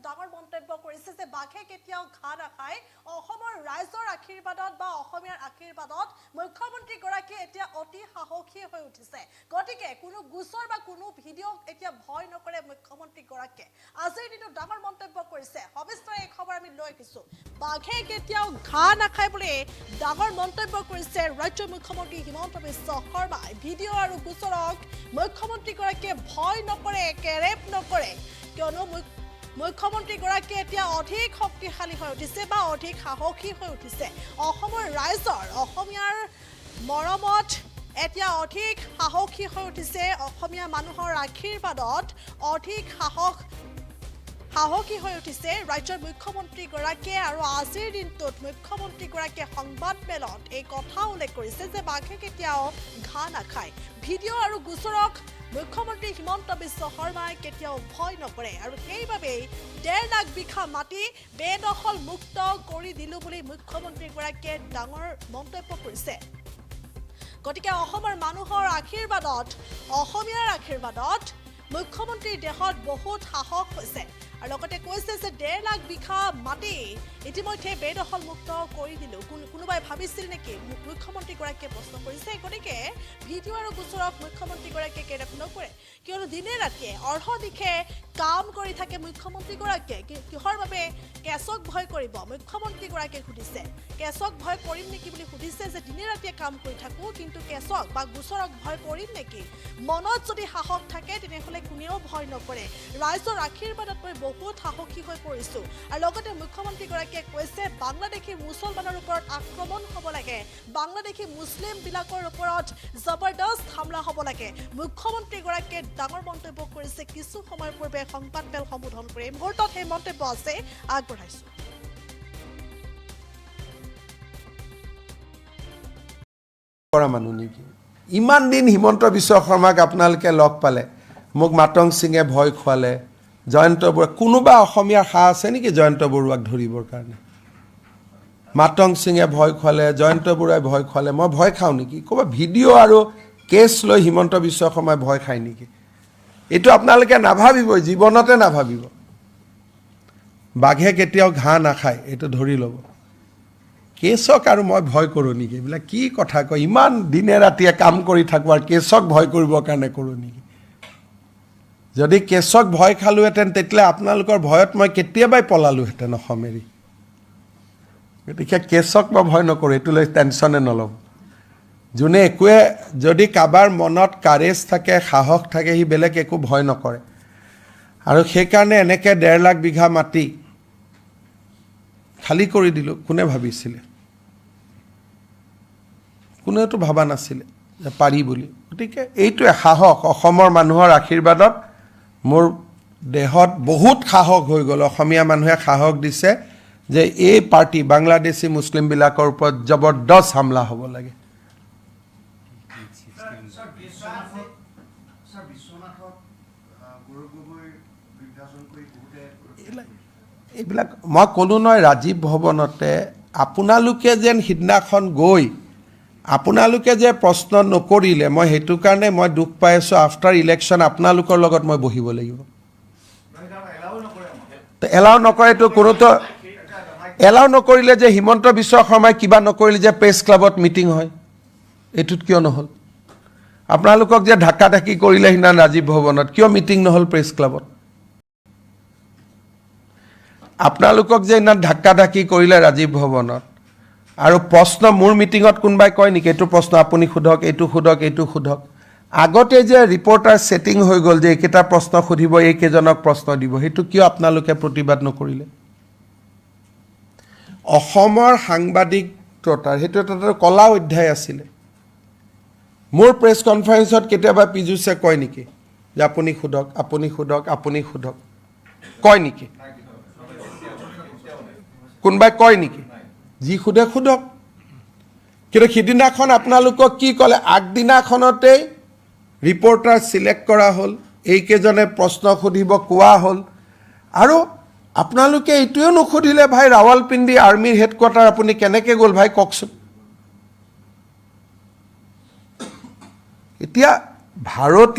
ডাঙৰ মন্তব্য কৰিছে যে বাঘে কেতিয়াও ঘাঁ নাখায় অসমৰ ৰাইজৰ আশীৰ্বাদত বা অসমীয়াৰ আশীৰ্বাদত মুখ্যমন্ত্ৰীগৰাকীয়ে এতিয়া অতি সাহসী হৈ উঠিছে গতিকে কোনো গোচৰ বা কোনো ভিডিঅ' এতিয়া ভয় নকৰে মুখ্যমন্ত্ৰীগৰাকীয়ে আজিৰ দিনত ডাঙৰ মন্তব্য কৰিছে সবিস্তাৰে এই খবৰ আমি লৈ আহিছোঁ বাঘে কেতিয়াও ঘাঁ নাখায় বুলি ডাঙৰ মন্তব্য কৰিছে ৰাজ্যৰ মুখ্যমন্ত্ৰী হিমন্ত বিশ্ব শৰ্মাই ভিডিঅ' আৰু গোচৰক মুখ্যমন্ত্ৰীগৰাকীয়ে ভয় নকৰে কেৰেপ নকৰে কিয়নো মুখ্যমন্ত্ৰীগৰাকীয়ে এতিয়া অধিক শক্তিশালী হৈ উঠিছে বা অধিক সাহসী হৈ উঠিছে অসমৰ ৰাইজৰ অসমীয়াৰ মৰমত এতিয়া অধিক সাহসী হৈ উঠিছে অসমীয়া মানুহৰ আশীৰ্বাদত অধিক সাহসী হৈ উঠিছে ৰাজ্যৰ মুখ্যমন্ত্ৰীগৰাকীয়ে আৰু আজিৰ দিনটোত মুখ্যমন্ত্ৰীগৰাকীয়ে সংবাদ মেলত এই কথা উল্লেখ কৰিছে যে বাঘে কেতিয়াও ঘাঁ নাখায় ভিডিঅ' আৰু গোচৰক মুখ্যমন্ত্ৰী হিমন্ত বিশ্ব শৰ্মাই কেতিয়াও ভয় নকৰে আৰু সেইবাবেই 1.5 লাখ বিঘা মাটি বেদখল মুক্ত কৰি দিলো বুলি মুখ্যমন্ত্ৰীগৰাকীয়ে ডাঙৰ মন্তব্য কৰিছে গতিকে অসমৰ মানুহৰ আশীৰ্বাদত অসমীয়াৰ আশীৰ্বাদত মুখ্যমন্ত্ৰীৰ দেহত বহুত সাহস হৈছে আৰু লগতে কৈছে যে 1.5 লাখ বিঘা মাটি ইতিমধ্যে বেদখল মুক্ত কৰি দিলো কোনোবাই ভাবিছিল নেকি মুখ্যমন্ত্ৰীগৰাকীয়ে প্ৰশ্ন কৰিছে গতিকে ভিডিঅ' আৰু গোচৰক মুখ্যমন্ত্ৰীগৰাকীয়ে কেৰেপ নকৰে কিয়নো দিনে ৰাতিয়ে অৰ্ধদিশে কাম কৰি থাকে মুখ্যমন্ত্ৰীগৰাকীয়ে কিহৰ বাবে কেছক ভয় কৰিব মুখ্যমন্ত্ৰীগৰাকীয়ে সুধিছে কেছক ভয় কৰিম নেকি বুলি সুধিছে যে দিনে ৰাতিয়ে কাম কৰি থাকো কিন্তু কেছক বা গোচৰক ভয় কৰিম নেকি মনত যদি সাহস থাকে তেনেহ'লে কোনেও ভয় নকৰে ৰাইজৰ আশীৰ্বাদত মই বহুত সাহসী হৈ পৰিছো আৰু লগতে মুখ্যমন্ত্ৰীগৰাকীয়ে কৈছে বাংলাদেশী মুছলমানৰ ওপৰত আক্ৰমণ হ'ব লাগে বাংলাদেশী মুছলিমবিলাকৰ ওপৰত জবৰদস্ত হামলা হ'ব লাগে মুখ্যমন্ত্ৰীগৰাকীয়ে ডাঙৰ মন্তব্য কৰিছে কিছু সময় পূৰ্বে সংবাদ মেল সম্বোধন কৰি এই মুহূৰ্তত সেই মন্তব্য আছে আগবঢ়াইছো মানুহ নেকি ইমান দিন হিমন্ত বিশ্ব শৰ্মাক আপোনালোকে লগ পালে মোক মাতং সিঙে ভয় খুৱালে জয়ন্ত বৰুৱা কোনোবা অসমীয়াৰ সাহ আছে নেকি জয়ন্ত বৰুৱাক ধৰিবৰ কাৰণে মাতং সিঙে ভয় খুৱালে জয়ন্ত বৰুৱাই ভয় খুৱালে মই ভয় খাওঁ নেকি ক'বা ভিডিঅ' আৰু কেছ লৈ হিমন্ত বিশ্ব শৰ্মাই ভয় খায় নেকি এইটো আপোনালোকে নাভাবিব জীৱনতে নাভাবিব বাঘে কেতিয়াও ঘাঁ নাখায় এইটো ধৰি ল'ব কেছক আৰু মই ভয় কৰোঁ নেকি এইবিলাক কি কথা কয় ইমান দিনে ৰাতিয়ে কাম কৰি থাকোঁ আৰু কেছক ভয় কৰিবৰ কাৰণে কৰোঁ নেকি যদি কেছক ভয় খালোহেঁতেন তেতিয়াহ'লে আপোনালোকৰ ভয়ত মই কেতিয়াবাই পলালোহেঁতেন অসম এৰি গতিকে কেছক মই ভয় নকৰোঁ এইটো লৈ টেনশ্যনে নল'ব যোনে একোৱে যদি কাৰোবাৰ মনত কাৰেজ থাকে সাহস থাকে সি বেলেগ একো ভয় নকৰে আৰু সেইকাৰণে এনেকৈ 1.5 লাখ বিঘা মাটি খালী কৰি দিলোঁ কোনে ভাবিছিলে কোনেওতো ভবা নাছিলে যে পাৰি বুলি গতিকে এইটোৱে সাহস অসমৰ মানুহৰ আশীৰ্বাদত মোৰ দেহত বহুত সাহস হৈ গ'ল অসমীয়া মানুহে সাহস দিছে যে এই পাৰ্টি বাংলাদেশী মুছলিমবিলাকৰ ওপৰত জবৰদস্ত হামলা হ'ব লাগে এইবিলাক মই ক'লোঁ নহয় ৰাজীৱ ভৱনতে আপোনালোকে যেন সিদিনাখন গৈ আপোনালোকে যে প্ৰশ্ন নকৰিলে মই সেইটো কাৰণে মই দুখ পাই আছোঁ আফটাৰ ইলেকশ্যন আপোনালোকৰ লগত মই বহিব লাগিব এলাও নকৰেতো কোনোতো এলাও নকৰিলে যে হিমন্ত বিশ্ব শৰ্মাই কিবা নকৰিলে যে প্ৰেছ ক্লাবত মিটিং হয় এইটোত কিয় নহ'ল আপোনালোকক যে ঢাকা ঢাকি কৰিলে সিদিনা ৰাজীৱ ভৱনত কিয় মিটিং নহ'ল প্ৰেছ ক্লাবত আপোনালোকক যে ইমান ঢাকা ঢাকি কৰিলে ৰাজীৱ ভৱনত আৰু প্ৰশ্ন মোৰ মিটিঙত কোনোবাই কয় নেকি এইটো প্ৰশ্ন আপুনি সোধক এইটো সোধক এইটো সোধক আগতে যে ৰিপৰ্টাৰ ছেটিং হৈ গ'ল যে এইকেইটা প্ৰশ্ন সুধিব এইকেইজনক প্ৰশ্ন দিব সেইটো কিয় আপোনালোকে প্ৰতিবাদ নকৰিলে অসমৰ সাংবাদিকতাৰ সেইটো এটা কলা অধ্যায় আছিলে মোৰ প্ৰেছ কনফাৰেন্সত কেতিয়াবা পীযুষে কয় নেকি যে আপুনি সোধক আপুনি সোধক আপুনি সোধক কয় নেকি কোনোবাই কয় নেকি যি সোধে সোধক কিন্তু সিদিনাখন আপোনালোকক কি ক'লে আগদিনাখনতেই ৰিপৰ্টাৰ চিলেক্ট কৰা হ'ল এইকেইজনে প্ৰশ্ন সুধিব কোৱা হ'ল আৰু আপোনালোকে এইটোও নুসুধিলে ভাই ৰাৱালপিণ্ডি আৰ্মিৰ হেডকোৱাৰ্টাৰ আপুনি কেনেকৈ গ'ল ভাই কওকচোন এতিয়া ভাৰতীয়